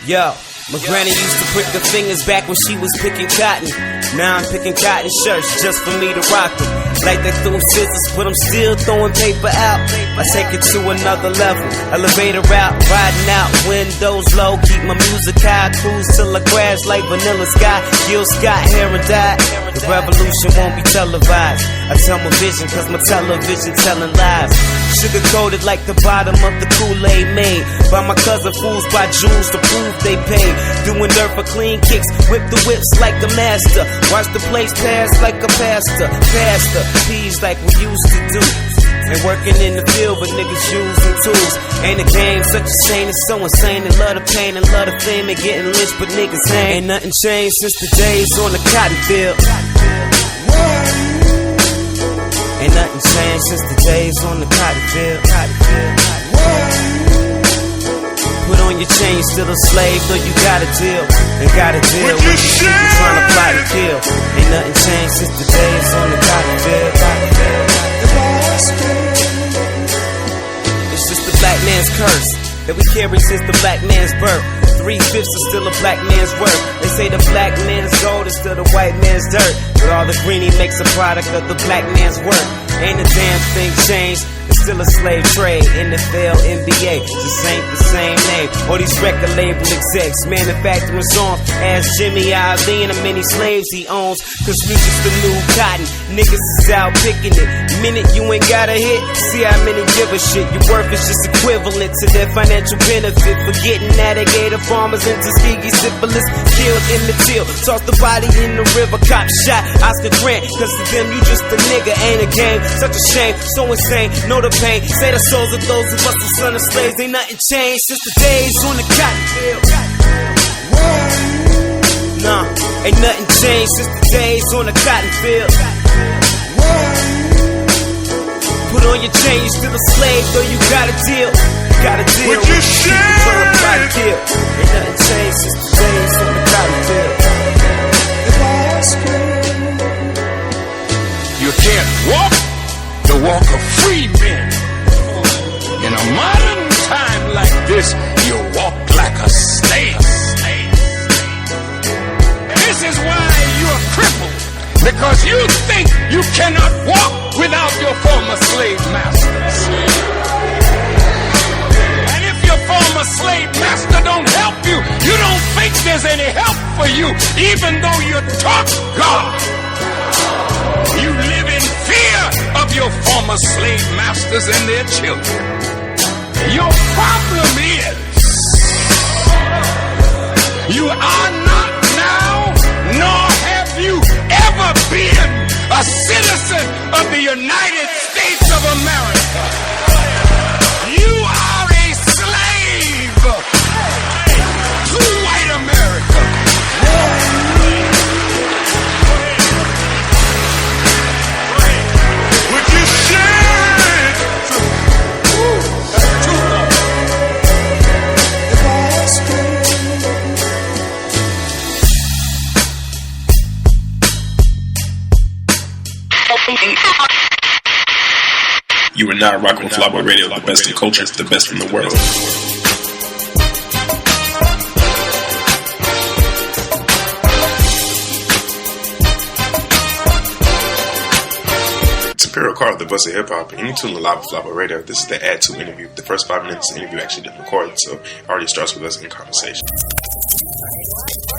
Yo, my granny used to prick her fingers back when she was picking cotton. Now I'm picking cotton shirts just for me to rock them. Like they threw scissors, but I'm still throwing paper out. I take it to another level. Elevator out, riding out, windows low. Keep my music high, cruise till I crash like Vanilla Sky. Gil Scott, hair and dye. The revolution won't be televised. I tell my vision, cause my television telling lies. Sugar coated like the bottom of the Kool-Aid made by my cousin fools by jewels to prove they paid. Doing dirt for clean kicks, whip the whips like a master. Watch the place pass like a pastor. Peas like we used to do. And working in the field with niggas using tools. Ain't a game such a shame, it's so insane. And love the pain and love the fame and getting lynched, but niggas ain't nothing changed since the days on the cotton field. Ain't nothing changed since the days on the cotton field. Put on your chain, still a slave, though you gotta deal. And gotta deal with these people trying to plot and kill. Ain't nothing changed since the days on the cotton field. It's just the black man's curse that we carry since the black man's birth. 3/5 is still a black man's work. They say the black man's gold is still the white man's dirt. But all the green he makes a product of the black man's work. Ain't a damn thing changed. It's still a slave trade. NFL, NBA, just ain't the same name. All these record label execs manufacturing songs. Ask Jimmy Ali and the many slaves he owns. Cause music's the new cotton. Niggas is out picking it. Minute you ain't got a hit, see how many give a shit. Your worth is just equivalent to their financial benefit. Forgetting navigator farmers in Tuskegee, syphilis, killed in the till. Toss the body in the river, cop shot Oscar Grant. Cause to them you just a nigga, ain't a game. Such a shame, so insane, know the pain. Say the souls of those who must have son of slaves. Ain't nothing changed since the days on the cotton field. Nah, ain't nothing changed since the days on the cotton field. Put on your chain, you still a slave, though you gotta deal. Gotta deal with your shit. Ain't nothing changed since the days on the cotton field. You can't walk the walk of free men. In a modern time like this, you walk like a slave. This is why you're crippled, because you think you cannot walk without your former slave masters. And if your former slave master don't help you, you don't think there's any help for you, even though you taught God. You live in fear of your former slave masters and their children. Your problem is you are not now, nor have you ever been a citizen of the United States of America. You are a slave to white America. You are now rocking with Flyboy Radio, the best in culture, the best in the world. It's Imperial Car, the best of hip hop, and you tune in live with Flyboy Radio. This is the Add-2 interview. The first 5 minutes of the interview actually didn't record, so it already starts with us in conversation.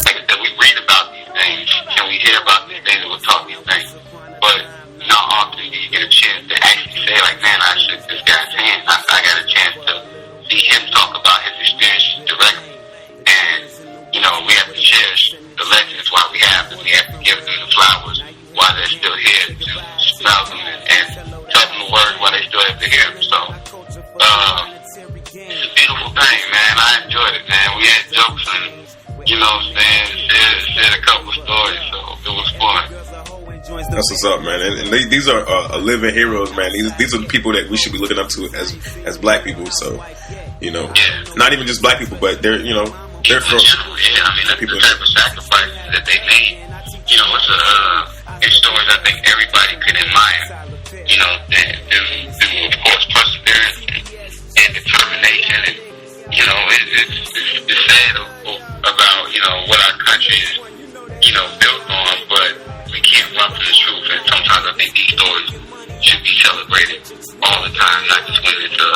That we read about these things, and we hear about these things, and we'll talk these things, but not often do you get a chance to actually say, like, man, I shook this guy's hand. I got a chance to see him talk about his experience directly. And, you know, we have to cherish the legends while we have them. We have to give them the flowers while they're still here, to smell them and tell them the word while they still have to hear them. So, it's a beautiful thing, man. I enjoyed it, man. We had jokes and, you know what I'm saying, shared a couple stories, so it was fun. That's what's up, man. And these are living heroes, man. These are the people that we should be looking up to as black people. So, you know, not even just black people, but they're, you know, they're from I mean, that's people. The type of sacrifices that they made. You know, it's stories I think everybody could admire. You know, them of course, perseverance and determination, and you know, it's sad of time, not just when it's a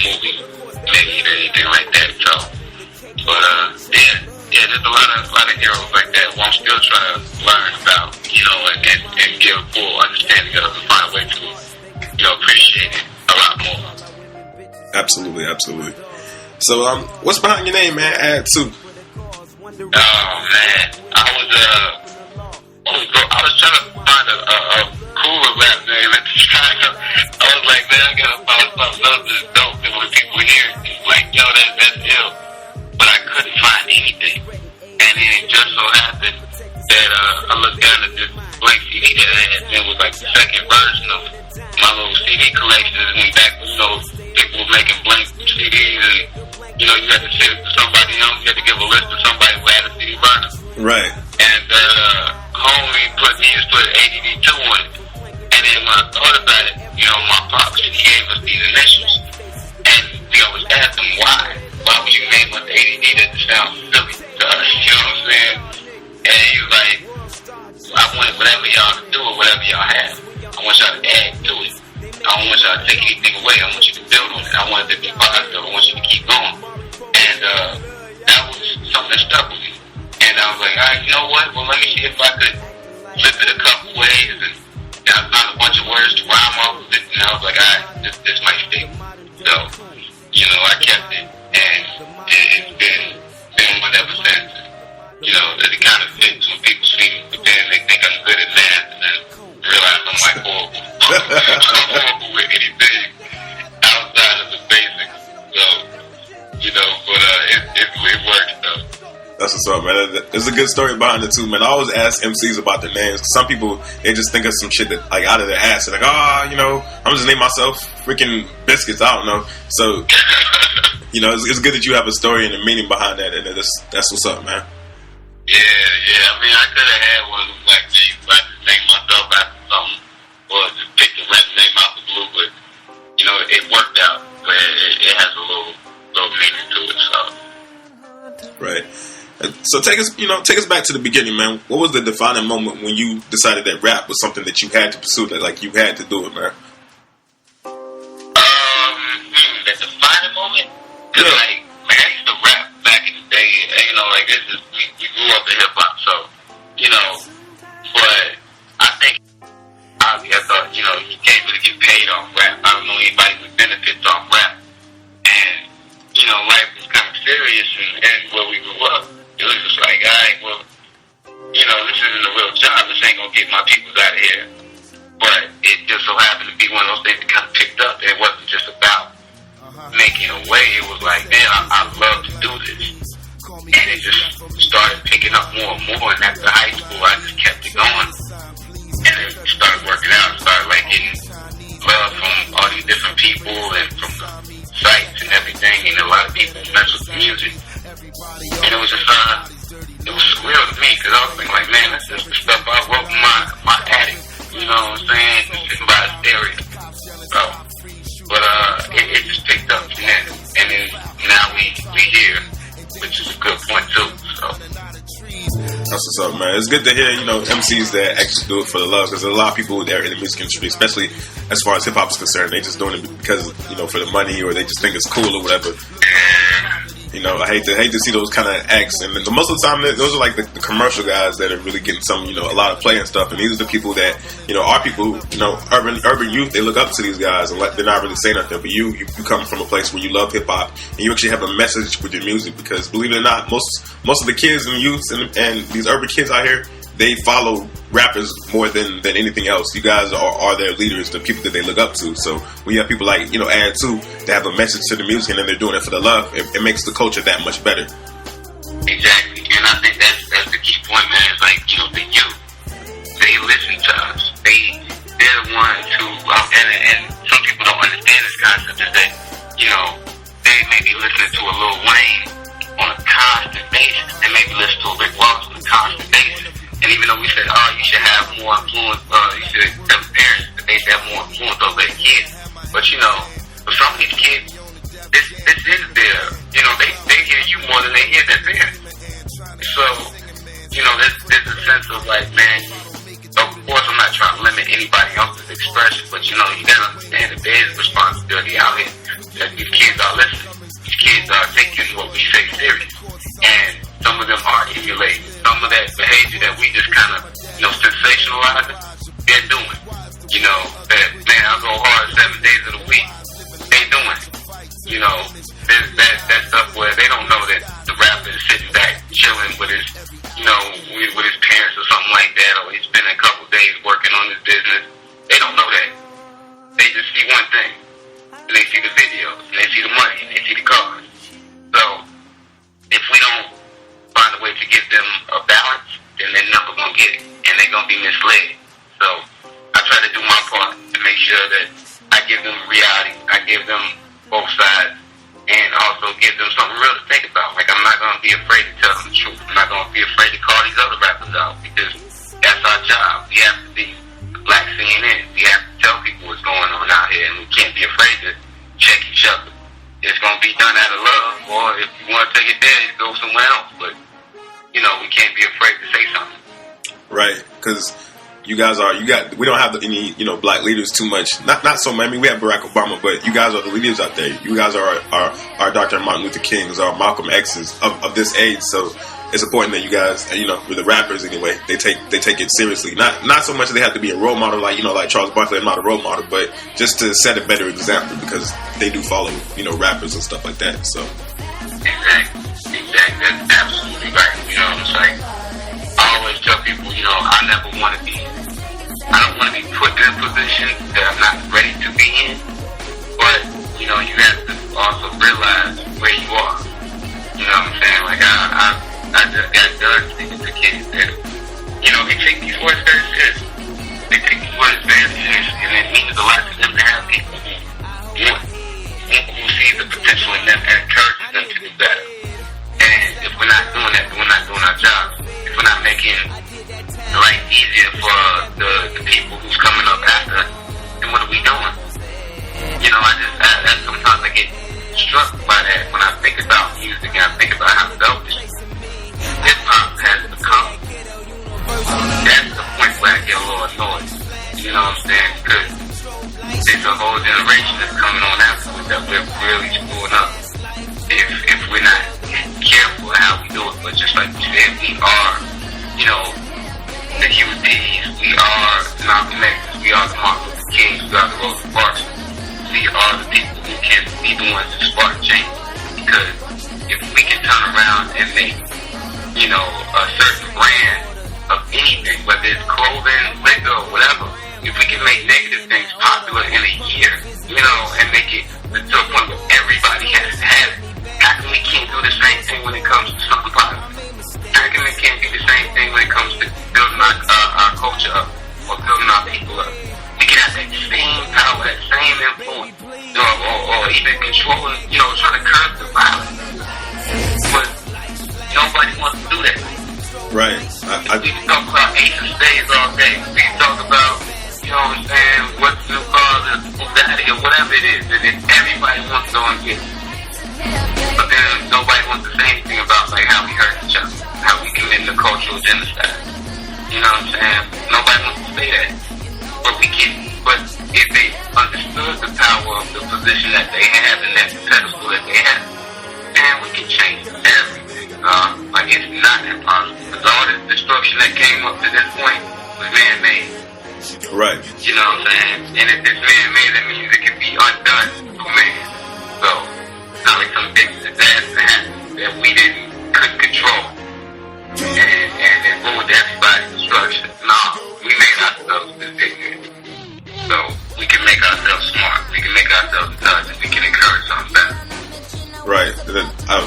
movie made or anything like that. So, but yeah, there's a lot of heroes like that who I'm still trying to learn about, you know, and give a full understanding of and find a way to, you know, appreciate it a lot more. Absolutely, absolutely. So, what's behind your name, man? Add-2. Oh man, I was trying to find a cooler rap name at the time. I was like, man, I gotta find something else that's dope that when people hear it, like, yo, that's ill. But I couldn't find anything. And then it just so happened that I looked down at this blank CD that I had, and it was like the second version of my little CD collection. And back when, you know, people were making blank CDs, and, you know, you had to send it to somebody else. You had to give a list to somebody who had a CD burner. Right. And homie just put ADD2 on it. And then when I thought about it, you know, my pops, he gave us these initials. And we always asked him why. Why would you name us ADD? That sounds silly to us, you know what I'm saying? And he was like, I want whatever y'all do or whatever y'all have, I want y'all to add to it. I don't want y'all to take anything away. I want you to build on it. I want it to be positive. I want you to keep going. And that was something that stuck with me. And I was like, all right, you know what? Well, let me see if I could flip it a couple ways. And I found a bunch of words to rhyme off of it. And I was like, all right, this might stick. So, you know, I kept it. And it's been one ever since. You know, that it kind of fits when people see me. But then they think I'm good at math. And then realize I'm like horrible. I'm horrible with anything outside of the basics. So, you know, but it works though. That's what's up, man. There's a good story behind it too, man. I always ask MCs about their names. Some people, they just think of some shit that, like, out of their ass. They're like, you know, I'm just name myself freaking Biscuits. I don't know. So, you know, it's good that you have a story and a meaning behind that, and that's what's up, man. Yeah. I mean, I could have had one like me, but I just named myself after something, or just picked a random name out the blue. But you know, it worked out. But it has a little meaning to it. So, right. So take us back to the beginning, man. What was the defining moment when you decided that rap was something that you had to pursue, that like you had to do it, man? The defining moment? Cause like I used to rap back in the day, and, you know, like we grew up in hip hop, so, you know, but I think I thought, you know, you can't really get paid off rap. I don't know anybody who benefits off rap, and, you know, life was kind of serious, and where we grew up, it was just like, all right, well, you know, this isn't a real job. This ain't gonna get my peoples out of here. But it just so happened to be one of those things that kind of picked up. It wasn't just about making a way. It was like, man, I love to do this. And it just started picking up more and more. And after high school, I just kept it going. And it started working out. Started like getting love from all these different people and from the sites and everything. And a lot of people mess with the music. And it was just, it was surreal to me, because I was thinking like, man, that's just the stuff I wrote in my attic, you know what I'm saying, just sitting by the stereo. So, but it just picked up from there, and then now we here, which is a good point too, so. That's what's up, man. It's good to hear, you know, MCs that actually do it for the love, because there's a lot of people that are in the music industry, especially as far as hip hop is concerned, they just doing it because, you know, for the money, or they just think it's cool or whatever. You know, I hate to see those kind of acts, and most of the time, those are like the commercial guys that are really getting some, you know, a lot of play and stuff. And these are the people that, you know, are people who, you know, urban youth. They look up to these guys, and they're not really saying nothing. But you come from a place where you love hip hop, and you actually have a message with your music. Because believe it or not, most of the kids and youths and these urban kids out here, they follow rappers more than anything else. You guys are their leaders, the people that they look up to. So when you have people like, you know, Add-2 that have a message to the music, and then they're doing it for the love, it makes the culture that much better. Exactly, and I think that's the key point, man. It's like, you know, the youth, they listen to us. They're the ones who, and some people don't understand this concept, is that, you know, they may be listening to a Lil Wayne on a constant basis. They may be listening to a Rick Ross on a constant basis. And even though we said, you should have more influence, you should tell parents that they should have more influence over their kids. But, you know, for some of these kids, this is their, you know, they hear you more than they hear their parents. So, you know, there's a sense of like, man, of course I'm not trying to limit anybody else's expression, but you gotta understand that there is responsibility out here. That these kids are listening. These kids are taking what we say serious. And some of them are emulating. Some of that behavior that we just kind of, sensationalize, they're doing. That, man, I go hard 7 days of the week. They doing it. That stuff where they don't know that the rapper is sitting back, chilling with his, with his parents or something like that, or he's spending a couple days working on his business. They don't know that. They just see one thing. And they see the videos, and they see the money, and they see the cars. So, if we don't find a way to give them a balance, then they're never going to get it, and they're going to be misled. So, I try to do my part to make sure that I give them reality, I give them both sides, and also give them something real to think about. Like, I'm not going to be afraid to tell them the truth. I'm not going to be afraid to call these other rappers out, because that's our job. We have to be black CNN. We have to tell people what's going on out here, and we can't be afraid to check each other. It's going to be done out of love, or if you want to take it there, go somewhere else. But, we can't be afraid to say something. Right, because we don't have any, black leaders too much. Not so many. I mean, we have Barack Obama, but you guys are the leaders out there. You guys are our Dr. Martin Luther Kings, our Malcolm X's of this age. So it's important that you guys, with the rappers anyway, they take it seriously. Not so much that they have to be a role model, like Charles Barkley. I'm not a role model, but just to set a better example, because they do follow, rappers and stuff like that. So exactly. That's absolutely right. It's like I always tell people, I don't want to be put in a position that I'm not ready to be in. But you have to also realize where you are. You know what I'm saying? Like I just got done speaking to kids that, they take these words very seriously. They take these words very seriously, and it means a lot to them to have people who see the potential in them and encourages them to do better. And if we're not doing that, then we're not doing our job. If we're not making life easier for the people who's coming up after us, then what are we doing? Sometimes I get struck by that when I think about music and I think about how selfish hip-hop has become. That's the point where I get a little annoyed. You know what I'm saying? Because there's a whole generation that's coming on afterwards that we're really screwing up if we're not careful of how we do it. But just like you said, we are, the human beings. We are Malcolm X. We are the Martin Luther Kings. We are the Rosa Parks. We are the people who can be the ones to spark change. Because if we can turn around and make, a certain brand of anything, whether it's clothing, liquor, or whatever, if we can make negative things popular in a year, and make it to a point where everybody has to have it, how come we can't do the same thing when it comes to something positive? How come we can't do the same thing when it comes to building our culture up or building our people up? We can have that same power, that same influence, or even controlling, trying to curb the violence. But nobody wants to do that. right. We can talk about ace of spades all day. We can talk about, what's new cars or Bugatti or whatever it is. And everybody wants to go and get it. But then nobody wants to say anything about how we hurt each other, how we commit the cultural genocide. You know what I'm saying? Nobody wants to say that. But we can. But if they understood the power of the position that they have and that pedestal that they have, then we can change everything. It's not impossible. Because all this destruction that came up to this point was man-made. Right. You know what I'm saying? And if it's man-made, that means it can be undone through man. So, it's not like some big disaster happened that we couldn't control. And it ruined everybody's destruction. No, we made ourselves this ignorant. So, we can make ourselves smart. We can make ourselves intelligent. We can encourage something better. Right.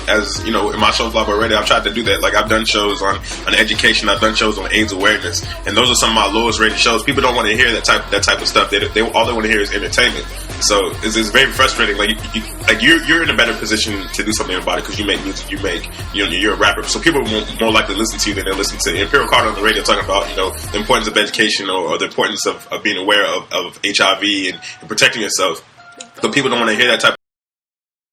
As you know, in my shows live already, I've tried to do that. Like, I've done shows on education. I've done shows on AIDS awareness, and those are some of my lowest rated shows. People don't want to hear that type of stuff. They all they want to hear is entertainment. So it's very frustrating. You're in a better position to do something about it because you make music. You're a rapper. So people are more likely to listen to you than they listen to Imperial Carter on the radio talking about the importance of education or the importance of being aware of HIV and protecting yourself. So people don't want to hear that type